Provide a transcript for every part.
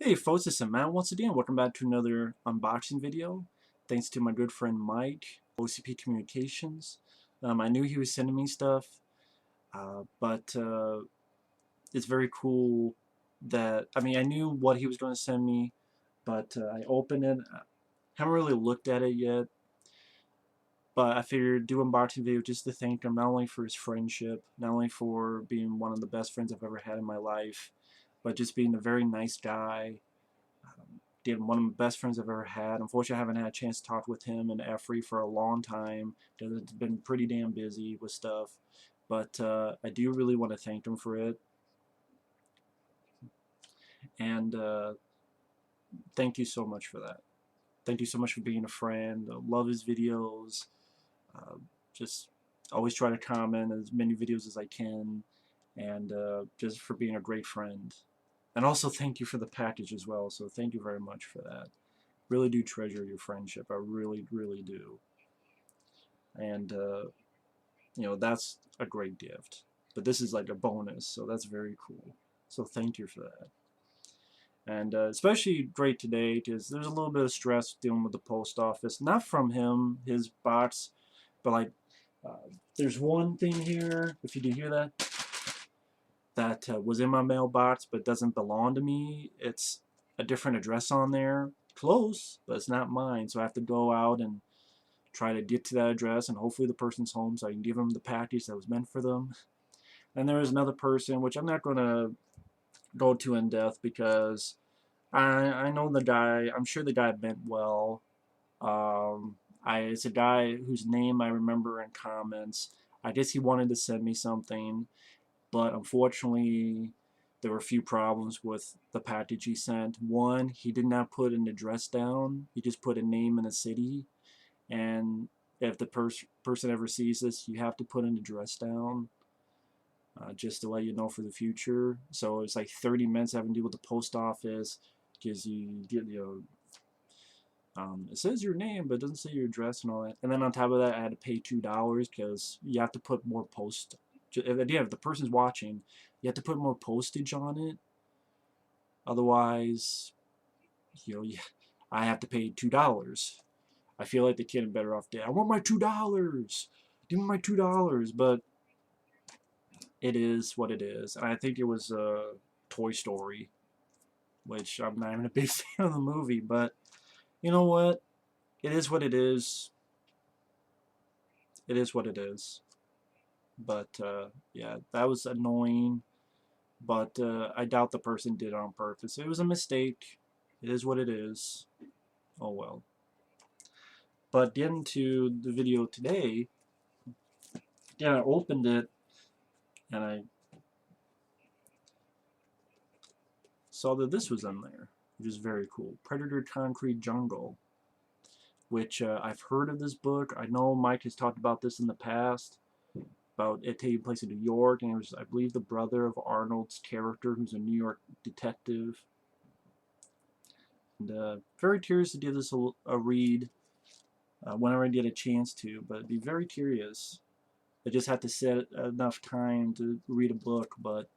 Hey folks, it's Matt once again. Welcome back to another unboxing video. Thanks to my good friend Mike, OCPcommunications. I knew he was sending me stuff, but it's very cool that, I knew what he was going to send me, but I opened it. I haven't really looked at it yet, but I figured do unboxing video just to thank him, not only for his friendship, not only for being one of the best friends I've ever had in my life, but just being a very nice guy. One of the best friends I've ever had. Unfortunately, I haven't had a chance to talk with him and Effrey for a long time because it's been pretty damn busy with stuff. But I do really want to thank him for it. And thank you so much for that. Thank you so much for being a friend. I love his videos. Uh, just always try to comment as many videos as I can. And just for being a great friend. And also thank you for the package as well. So thank you very much for that. Really do treasure your friendship. I really, really do. And that's a great gift. But this is like a bonus, so that's very cool. So thank you for that. And especially great today because there's a little bit of stress dealing with the post office. Not from him, his box, but like there's one thing here, if you do hear that, that was in my mailbox but doesn't belong to me. It's a different address on there. Close, but it's not mine. So I have to go out and try to get to that address, and hopefully the person's home so I can give them the package that was meant for them. And there is another person, which I'm not going to go too in depth because I know the guy. I'm sure the guy meant well. It's a guy whose name I remember in comments. I guess he wanted to send me something, but unfortunately, there were a few problems with the package he sent. One, he did not put an address down. He just put a name and a city. And if the person ever sees this, you have to put an address down just to let you know for the future. So it's like 30 minutes having to deal with the post office because you get it says your name but it doesn't say your address and all that. And then on top of that, I had to pay $2 because you have to put more post. If the person's watching, you have to put more postage on it. Otherwise, you know, I have to pay $2. I feel like the kid is better off dead. I want my $2. Give me my $2. But it is what it is. And I think it was Toy Story, which I'm not even a big fan of the movie. But you know what? It is what it is. It is what it is. But yeah, that was annoying. But I doubt the person did it on purpose. It was a mistake. It is what it is. Oh well. But getting to the video today, yeah, I opened it and I saw that this was in there, which is very cool. Predator Concrete Jungle, which I've heard of this book. I know Mike has talked about this in the past, about it taking place in New York, and it was, I believe, the brother of Arnold's character, who's a New York detective. And very curious to give this a read whenever I get a chance to, but be very curious. I just have to set enough time to read a book, but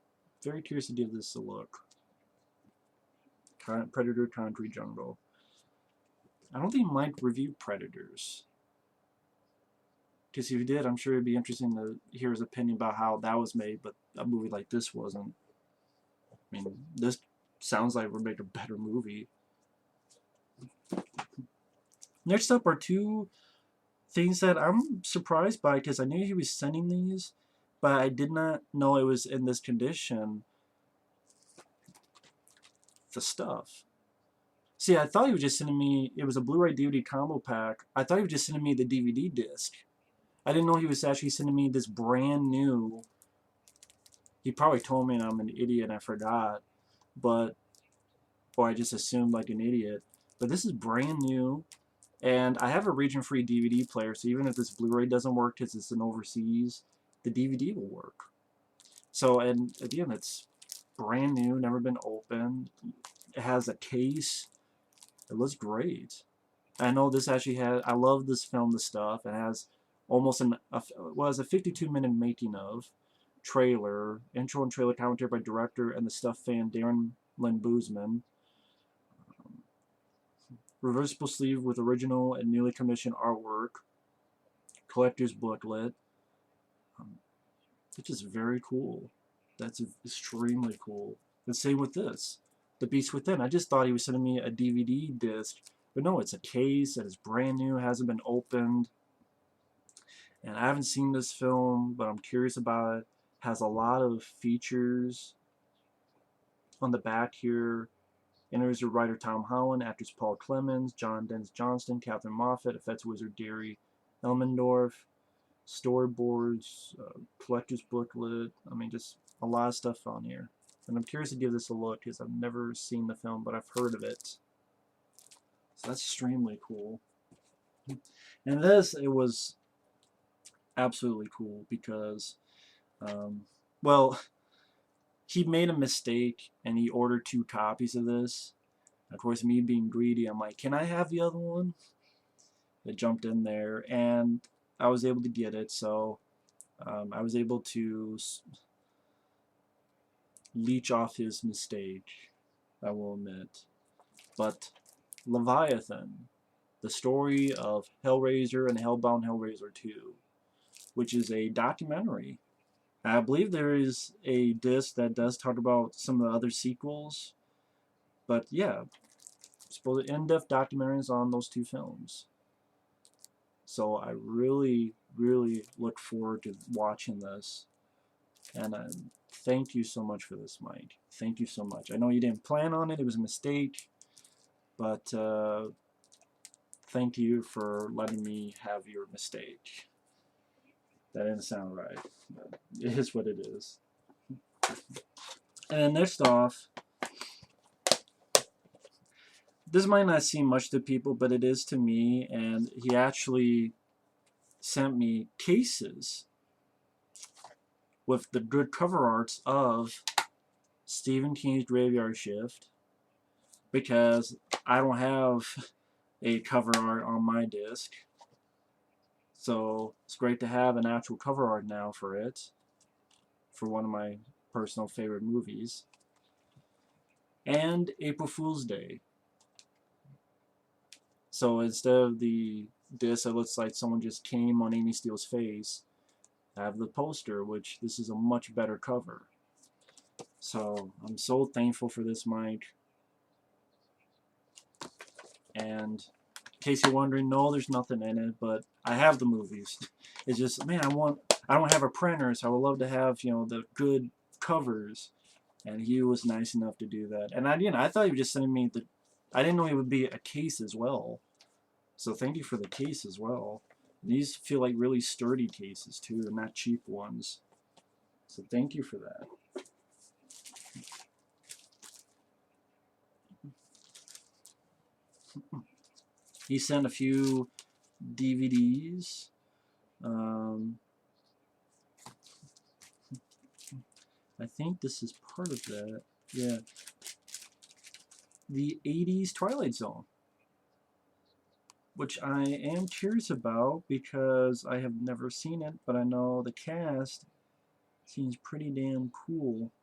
very curious to give this a look. Predator Concrete Jungle. I don't think Mike reviewed Predators. Because if he did, I'm sure it'd be interesting to hear his opinion about how that was made, but a movie like this wasn't. I mean, this sounds like we're making a better movie. Next up are two things that I'm surprised by because I knew he was sending these, but I did not know it was in this condition. The stuff. See, I thought he was just sending me, it was a Blu-ray DVD combo pack. I thought he was just sending me the DVD disc. I didn't know he was actually sending me this brand new. He probably told me and I'm an idiot and I forgot, but or I just assumed like an idiot. But this is brand new, and I have a region-free DVD player, so even if this Blu-ray doesn't work because it's an overseas, the DVD will work. So, and again, it's brand new, never been opened. It has a case. It looks great. I know this actually has. I love this film. The stuff. It has almost a 52-minute making of trailer, intro and trailer commentary by director and the stuff fan Darren Lynn Boozman. reversible sleeve with original and newly commissioned artwork, collector's booklet, which is very cool. That's extremely cool. The same with this, The Beast Within. I just thought he was sending me a DVD disc, but no, it's a case that is brand new, hasn't been opened. And I haven't seen this film, but I'm curious about it. Has a lot of features on the back here. Interviews with writer Tom Holland, actors Paul Clemens, John Dennis Johnston, Catherine Moffat, effects wizard Gary Elmendorf, storyboards, collector's booklet. I mean, just a lot of stuff on here. And I'm curious to give this a look because I've never seen the film, but I've heard of it. So that's extremely cool. And this, it was absolutely cool because, well, he made a mistake and he ordered 2 copies of this. Of course, me being greedy, I'm like, can I have the other one? I jumped in there and I was able to get it, so I was able to leech off his mistake, I will admit. But Leviathan, the story of Hellraiser and Hellbound Hellraiser 2, which is a documentary. I believe there is a disc that does talk about some of the other sequels, but yeah, supposed in-depth documentaries on those 2 films. So I really, really look forward to watching this. And thank you so much for this, Mike. Thank you so much. I know you didn't plan on it. It was a mistake. But thank you for letting me have your mistake. That didn't sound right. But it is what it is. And then next off, this might not seem much to people, but it is to me. And he actually sent me cases with the good cover arts of Stephen King's Graveyard Shift, because I don't have a cover art on my disc. So it's great to have an actual cover art now for it, for one of my personal favorite movies. And April Fool's Day. So instead of the disc that looks like someone just came on Amy Steele's face, I have the poster, which this is a much better cover. So I'm so thankful for this, Mike. And in case you're wondering, no, there's nothing in it, but I have the movies. It's just, man, I don't have a printer, so I would love to have, you know, the good covers. And he was nice enough to do that. And I thought he was just sending me I didn't know it would be a case as well. So thank you for the case as well. And these feel like really sturdy cases too, and not cheap ones. So thank you for that. He sent a few DVDs. I think this is part of that. Yeah. The 80s Twilight Zone, which I am curious about because I have never seen it, but I know the cast seems pretty damn cool.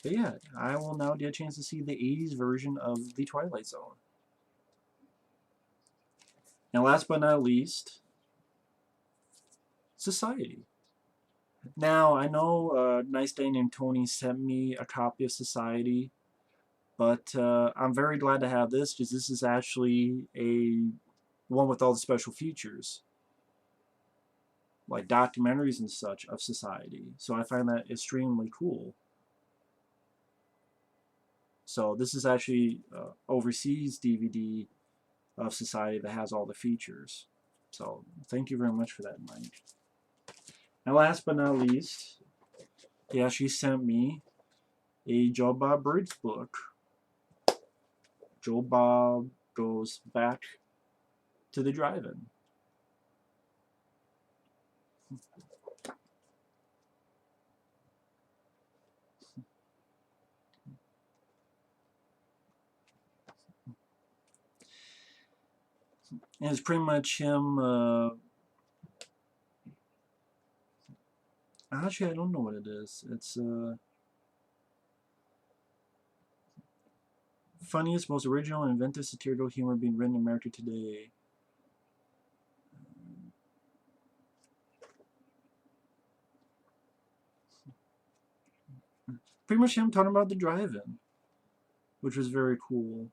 But yeah, I will now get a chance to see the 80s version of the Twilight Zone. And last but not least, Society. Now, I know a nice day named Tony sent me a copy of Society, but I'm very glad to have this because this is actually a one with all the special features, like documentaries and such of Society. So I find that extremely cool. So this is actually overseas DVD of Society that has all the features. So thank you very much for that, Mike. And last but not least, he actually sent me a Joe Bob Briggs book. Joe Bob goes back to the drive-in. And it's pretty much him. Actually, I don't know what it is. It's Funniest, most original, and inventive satirical humor being written in America today. Pretty much him talking about the drive-in, which was very cool.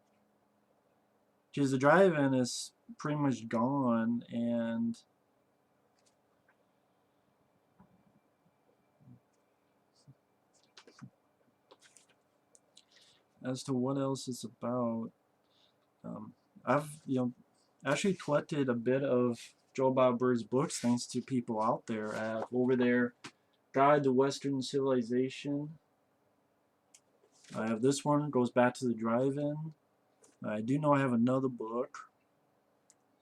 Because the drive-in is pretty much gone, and as to what else it's about, I've actually collected a bit of Joe Bob Bird's books thanks to people out there. I have over there Guide to Western Civilization. I have this one, goes back to the drive-in. I do know I have another book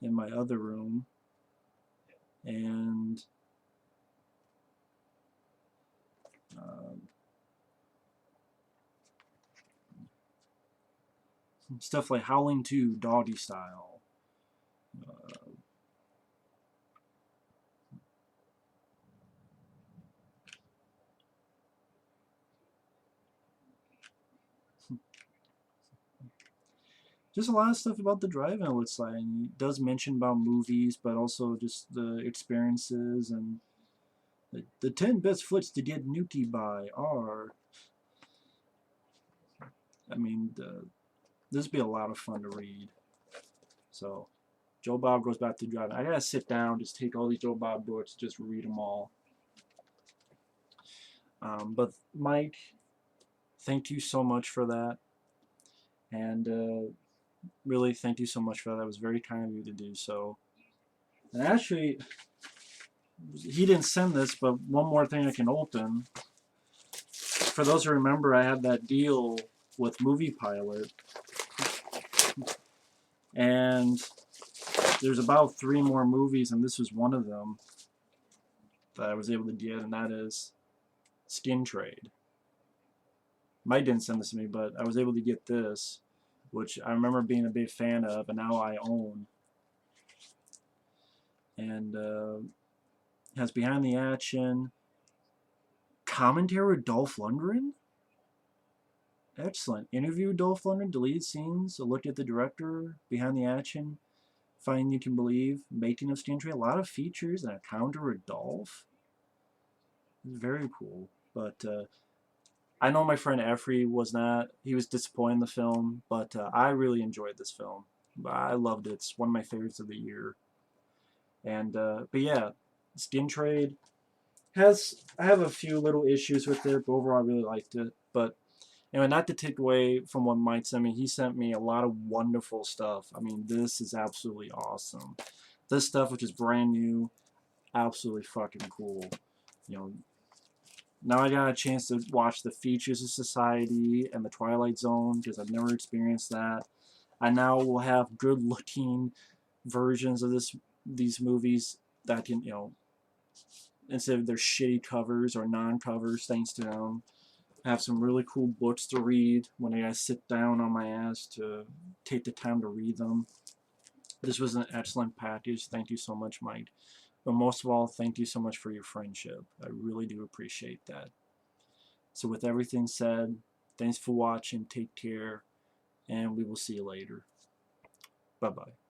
in my other room, and stuff like Howling 2 Doggy Style. Just a lot of stuff about the drive-in, it looks like. And it does mention about movies, but also just the experiences and the 10 best flicks to get nutty by are. I mean, this would be a lot of fun to read. So, Joe Bob goes back to driving. I gotta sit down, just take all these Joe Bob books, just read them all. But Mike, thank you so much for that, and really thank you so much for that. That was very kind of you to do so. And actually, he didn't send this, but one more thing I can open. For those who remember, I had that deal with Movie Pilot, and there's about 3 more movies, and this was one of them that I was able to get, and that is Skin Trade. Mike didn't send this to me, but I was able to get this, which I remember being a big fan of, and now I own. And has behind the action commentary with Dolph Lundgren. Excellent. Interview with Dolph Lundgren, deleted scenes, a look at the director, behind the action, Find You Can Believe, making of Skin Trade. A lot of features and a counter with Dolph. Very cool. But I know my friend Effrey was not. He was disappointed in the film, but I really enjoyed this film. I loved it. It's one of my favorites of the year. And but yeah, Skin Trade I have a few little issues with it, but overall I really liked it. But anyway, not to take away from what Mike sent me, he sent me a lot of wonderful stuff. I mean, this is absolutely awesome. This stuff, which is brand new, absolutely fucking cool. You know, now I got a chance to watch the Features of Society and the Twilight Zone because I've never experienced that. I now will have good-looking versions of these movies that can, instead of their shitty covers or non-covers, thanks to them. I have some really cool books to read when I sit down on my ass to take the time to read them. This was an excellent package. Thank you so much, Mike. But most of all, thank you so much for your friendship. I really do appreciate that. So with everything said, thanks for watching. Take care, and we will see you later. Bye-bye.